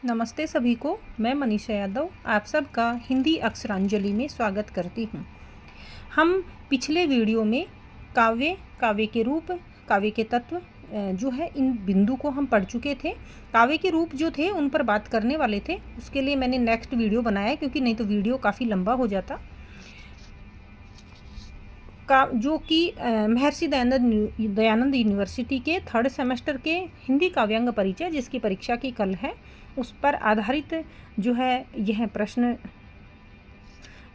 नमस्ते सभी को। मैं मनीषा यादव आप सबका हिंदी अक्षरांजलि में स्वागत करती हूँ। हम पिछले वीडियो में काव्य के रूप, काव्य के तत्व जो है इन बिंदु को हम पढ़ चुके थे। काव्य के रूप जो थे उन पर बात करने वाले थे, उसके लिए मैंने नेक्स्ट वीडियो बनाया क्योंकि नहीं तो वीडियो काफ़ी लंबा हो जाता। जो कि महर्षि दयानंद यूनिवर्सिटी के 3rd सेमेस्टर के हिंदी काव्यांग परिचय, जिसकी परीक्षा की कल है, उस पर आधारित जो है यह प्रश्न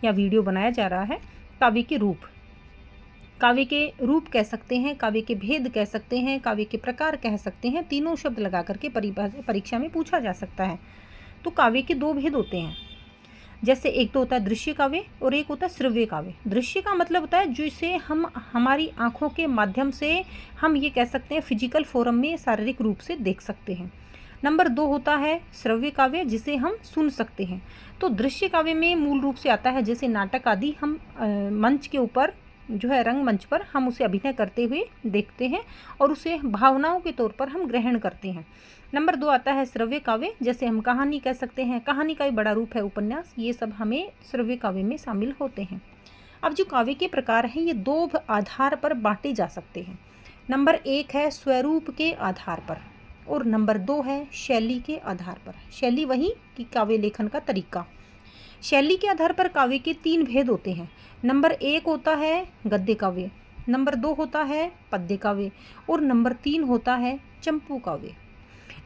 या वीडियो बनाया जा रहा है। काव्य के रूप, काव्य के रूप कह सकते हैं, काव्य के भेद कह सकते हैं, काव्य के प्रकार कह सकते हैं। तीनों शब्द लगा करके परीक्षा में पूछा जा सकता है। तो काव्य के 2 भेद होते हैं। जैसे एक तो होता है दृश्य काव्य और एक होता है श्रव्य काव्य। दृश्य का मतलब होता है जिसे हम हमारी आँखों के माध्यम से हम ये कह सकते हैं फिजिकल फॉर्म में शारीरिक रूप से देख सकते हैं। नंबर 2 होता है श्रव्य काव्य, जिसे हम सुन सकते हैं। तो दृश्य काव्य में मूल रूप से आता है जैसे नाटक आदि हम मंच के ऊपर जो है रंगमंच पर हम उसे अभिनय करते हुए देखते हैं और उसे भावनाओं के तौर पर हम ग्रहण करते हैं। नंबर 2 आता है श्रव्य काव्य, जैसे हम कहानी कह सकते हैं। कहानी का भी बड़ा रूप है उपन्यास। ये सब हमें श्रव्य काव्य में शामिल होते हैं। अब जो काव्य के प्रकार हैं ये 2 आधार पर बांटे जा सकते हैं। नंबर 1 है स्वरूप के आधार पर और नंबर 2 है शैली के आधार पर। शैली वही कि काव्य लेखन का तरीका। शैली के आधार पर काव्य के 3 भेद होते हैं। नंबर 1 होता है गद्य काव्य, नंबर 2 होता है पद्य काव्य और नंबर 3 होता है चंपू काव्य।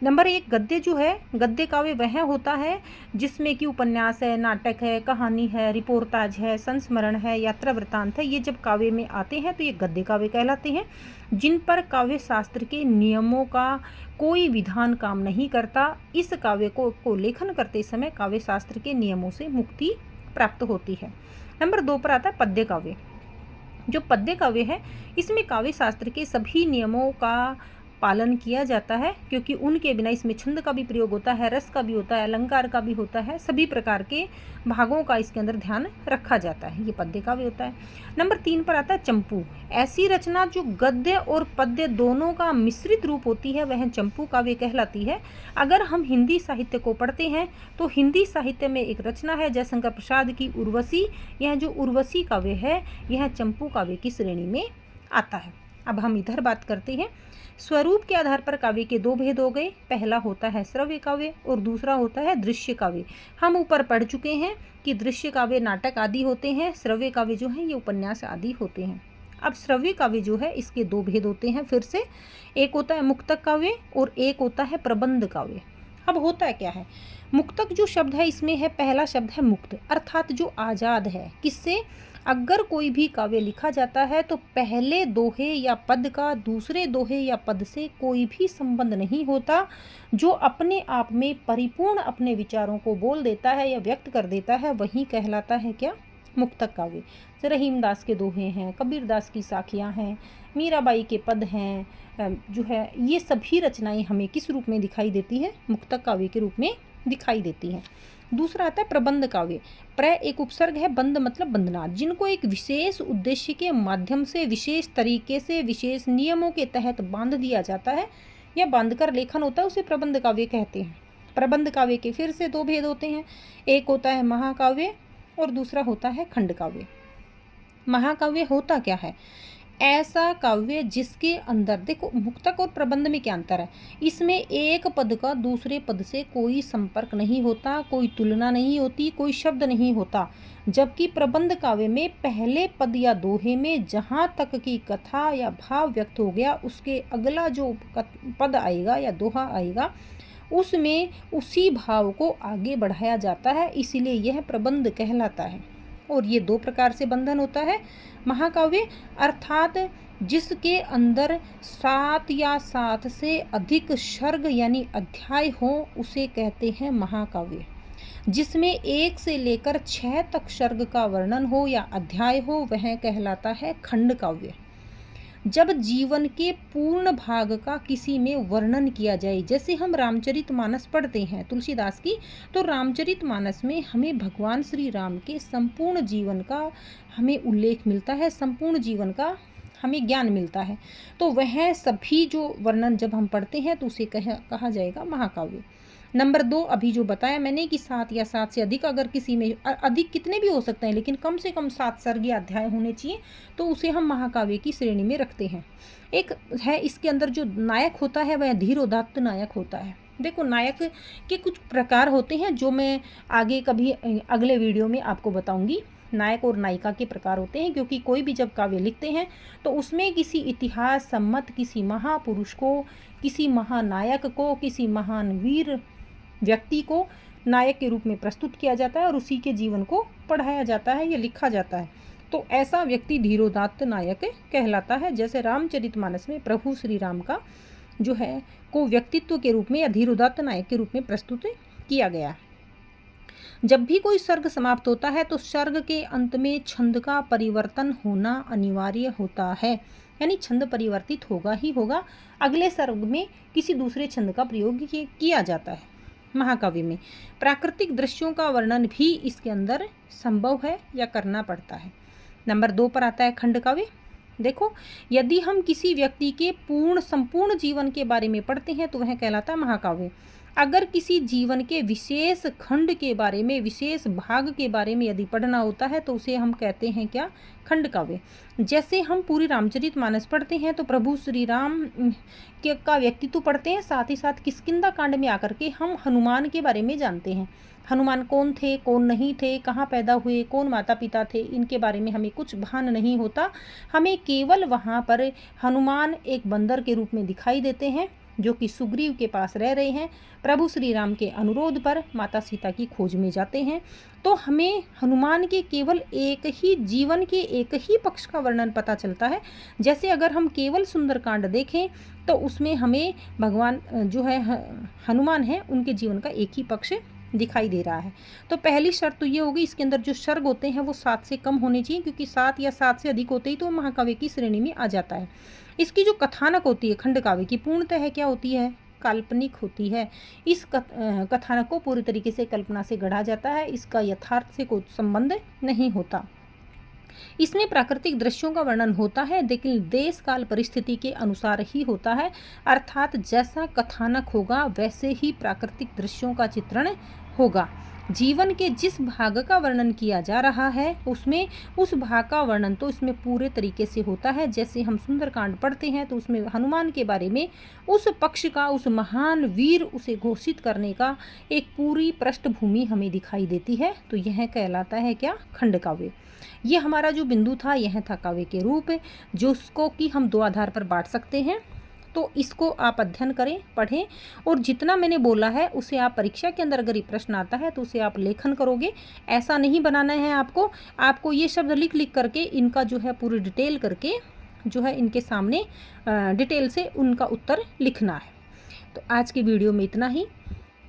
नंबर 1 गद्य जो है, गद्य काव्य वह होता है जिसमें कि उपन्यास है, नाटक है, कहानी है, रिपोर्टाज है, संस्मरण है, यात्रा वृत्तांत है। ये जब काव्य में आते हैं तो ये गद्य काव्य कहलाते हैं, जिन पर काव्य शास्त्र के नियमों का कोई विधान काम नहीं करता। इस काव्य को लेखन करते समय काव्य शास्त्र के नियमों से मुक्ति प्राप्त होती है। नंबर 2 पर आता है पद्य काव्य। जो पद्य काव्य है इसमें काव्य शास्त्र के सभी नियमों का पालन किया जाता है, क्योंकि उनके बिना इसमें छंद का भी प्रयोग होता है, रस का भी होता है, अलंकार का भी होता है, सभी प्रकार के भागों का इसके अंदर ध्यान रखा जाता है। ये पद्य काव्य होता है। नंबर 3 पर आता है चंपू। ऐसी रचना जो गद्य और पद्य दोनों का मिश्रित रूप होती है वह चंपू काव्य कहलाती है। अगर हम हिंदी साहित्य को पढ़ते हैं तो हिंदी साहित्य में एक रचना है जयशंकर प्रसाद की उर्वशी। यह जो उर्वशी काव्य है यह चंपू काव्य की श्रेणी में आता है। अब हम इधर बात करते हैं स्वरूप के आधार पर काव्य के 2 भेद हो गए। पहला होता है श्रव्य काव्य और दूसरा होता है दृश्य काव्य। हम ऊपर पढ़ चुके हैं कि दृश्य काव्य नाटक आदि होते हैं, श्रव्य काव्य जो है ये उपन्यास आदि होते हैं। अब श्रव्य काव्य जो है इसके 2 भेद होते हैं। फिर से एक होता है मुक्तक काव्य और एक होता है प्रबंध काव्य। अब होता है क्या है, मुक्तक जो शब्द है इसमें है, पहला शब्द है मुक्त, अर्थात जो आज़ाद है। किससे? अगर कोई भी काव्य लिखा जाता है तो पहले दोहे या पद का दूसरे दोहे या पद से कोई भी संबंध नहीं होता। जो अपने आप में परिपूर्ण अपने विचारों को बोल देता है या व्यक्त कर देता है वही कहलाता है क्या? मुक्तक काव्य। रहीमदास के दोहे हैं, कबीरदास की साखियाँ हैं, मीराबाई के पद हैं, जो है ये सभी रचनाएं हमें किस रूप में दिखाई देती है? मुक्तक काव्य के रूप में दिखाई देती हैं। दूसरा आता है प्रबंध काव्य। प्र एक उपसर्ग है, बंध मतलब बंधना, जिनको एक विशेष उद्देश्य के माध्यम से विशेष तरीके से विशेष नियमों के तहत बांध दिया जाता है या बांधकर लेखन होता है, उसे प्रबंध काव्य कहते हैं। प्रबंध काव्य के फिर से 2 भेद होते हैं। एक होता है महाकाव्य और दूसरा होता है खंड काव्य। महाकाव्य होता क्या है? ऐसा काव्य जिसके अंदर, देखो मुक्तक और प्रबंध में क्या अंतर है, इसमें एक पद का दूसरे पद से कोई संपर्क नहीं होता, कोई तुलना नहीं होती, कोई शब्द नहीं होता। जबकि प्रबंध काव्य में पहले पद या दोहे में जहाँ तक की कथा या भाव व्यक्त हो गया उसके अगला जो पद आएगा या दोहा आएगा उसमें उसी भाव को आगे बढ़ाया जाता है, इसीलिए यह प्रबंध कहलाता है। और ये 2 प्रकार से बंधन होता है। महाकाव्य अर्थात जिसके अंदर 7 या 7 से अधिक सर्ग यानी अध्याय हो उसे कहते हैं महाकाव्य। जिसमें 1 से लेकर 6 तक सर्ग का वर्णन हो या अध्याय हो वह कहलाता है खंड काव्य। जब जीवन के पूर्ण भाग का किसी में वर्णन किया जाए, जैसे हम रामचरितमानस पढ़ते हैं तुलसीदास की, तो रामचरितमानस में हमें भगवान श्री राम के संपूर्ण जीवन का हमें उल्लेख मिलता है, संपूर्ण जीवन का हमें ज्ञान मिलता है। तो वह सभी जो वर्णन जब हम पढ़ते हैं तो उसे कहा जाएगा महाकाव्य। नंबर 2 अभी जो बताया मैंने कि 7 या 7 से अधिक, अगर किसी में अधिक कितने भी हो सकते हैं लेकिन कम से कम 7 सर्ग या अध्याय होने चाहिए, तो उसे हम महाकाव्य की श्रेणी में रखते हैं। एक है इसके अंदर जो नायक होता है वह धीरोदात्त नायक होता है। देखो नायक के कुछ प्रकार होते हैं जो मैं आगे कभी अगले वीडियो में आपको बताऊंगी। नायक और नायिका के प्रकार होते हैं, क्योंकि कोई भी जब काव्य लिखते हैं तो उसमें किसी इतिहास सम्मत किसी महापुरुष को, किसी महानायक को, किसी महान वीर व्यक्ति को नायक के रूप में प्रस्तुत किया जाता है और उसी के जीवन को पढ़ाया जाता है या लिखा जाता है। तो ऐसा व्यक्ति धीरोदात्त नायक कहलाता है। जैसे रामचरितमानस में प्रभु श्री राम का जो है को व्यक्तित्व के रूप में या धीरोदात्त नायक के रूप में प्रस्तुत किया गया। जब भी कोई सर्ग समाप्त होता है तो सर्ग के अंत में छंद का परिवर्तन होना अनिवार्य होता है, यानी छंद परिवर्तित होगा ही होगा। अगले सर्ग में किसी दूसरे छंद का प्रयोग किया जाता है। महाकाव्य में प्राकृतिक दृश्यों का वर्णन भी इसके अंदर संभव है या करना पड़ता है। नंबर 2 पर आता है खंड काव्य। देखो यदि हम किसी व्यक्ति के संपूर्ण जीवन के बारे में पढ़ते हैं तो वह कहलाता है महाकाव्य। अगर किसी जीवन के विशेष खंड के बारे में, विशेष भाग के बारे में यदि पढ़ना होता है तो उसे हम कहते हैं क्या, खंड काव्य। जैसे हम पूरी रामचरितमानस पढ़ते हैं तो प्रभु श्री राम का व्यक्तित्व पढ़ते हैं, साथ ही साथ किष्किंधा कांड में आकर के हम हनुमान के बारे में जानते हैं। हनुमान कौन थे, कौन नहीं थे, कहाँ पैदा हुए, कौन माता पिता थे, इनके बारे में हमें कुछ भान नहीं होता। हमें केवल वहाँ पर हनुमान एक बंदर के रूप में दिखाई देते हैं जो कि सुग्रीव के पास रह रहे हैं, प्रभु श्री राम के अनुरोध पर माता सीता की खोज में जाते हैं। तो हमें हनुमान के केवल एक ही जीवन के एक ही पक्ष का वर्णन पता चलता है। जैसे अगर हम केवल सुंदरकांड देखें तो उसमें हमें भगवान जो है हनुमान है उनके जीवन का एक ही पक्ष दिखाई दे रहा है। तो पहली शर्त तो ये होगी, इसके अंदर जो सर्ग होते हैं वो 7 से कम होने चाहिए, क्योंकि 7 या 7 से अधिक होते ही तो महाकाव्य की श्रेणी में आ जाता है। इसकी जो कथानक होती है खंड काव्य की, पूर्णतः क्या होती है, काल्पनिक होती है। इस कथानक को पूरी तरीके से कल्पना से गढ़ा जाता है, इसका यथार्थ से कोई संबंध नहीं होता। इसमें प्राकृतिक दृश्यों का वर्णन होता है, लेकिन देश काल परिस्थिति के अनुसार ही होता है। अर्थात जैसा कथानक होगा वैसे ही प्राकृतिक दृश्यों का चित्रण होगा। जीवन के जिस भाग का वर्णन किया जा रहा है उसमें उस भाग का वर्णन तो इसमें पूरे तरीके से होता है। जैसे हम सुंदरकांड पढ़ते हैं तो उसमें हनुमान के बारे में उस पक्ष का, उस महान वीर उसे घोषित करने का एक पूरी पृष्ठभूमि हमें दिखाई देती है। तो यह कहलाता है क्या, खंड काव्य। ये हमारा जो बिंदु था यह था काव्य के रूप, जो उसको कि हम 2 आधार पर बांट सकते हैं। तो इसको आप अध्ययन करें, पढ़ें, और जितना मैंने बोला है उसे आप परीक्षा के अंदर अगर ये प्रश्न आता है तो उसे आप लेखन करोगे। ऐसा नहीं बनाना है आपको ये शब्द लिख करके इनका जो है पूरी डिटेल करके जो है इनके सामने डिटेल से उनका उत्तर लिखना है। तो आज की वीडियो में इतना ही,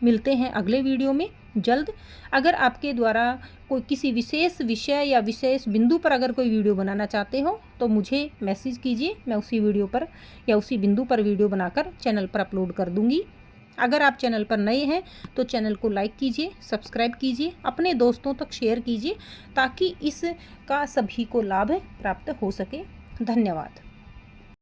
मिलते हैं अगले वीडियो में जल्द। अगर आपके द्वारा कोई किसी विशेष विषय या विशेष बिंदु पर अगर कोई वीडियो बनाना चाहते हो तो मुझे मैसेज कीजिए, मैं उसी वीडियो पर या उसी बिंदु पर वीडियो बनाकर चैनल पर अपलोड कर दूंगी। अगर आप चैनल पर नए हैं तो चैनल को लाइक कीजिए, सब्सक्राइब कीजिए, अपने दोस्तों तक शेयर कीजिए ताकि इसका सभी को लाभ प्राप्त हो सके। धन्यवाद।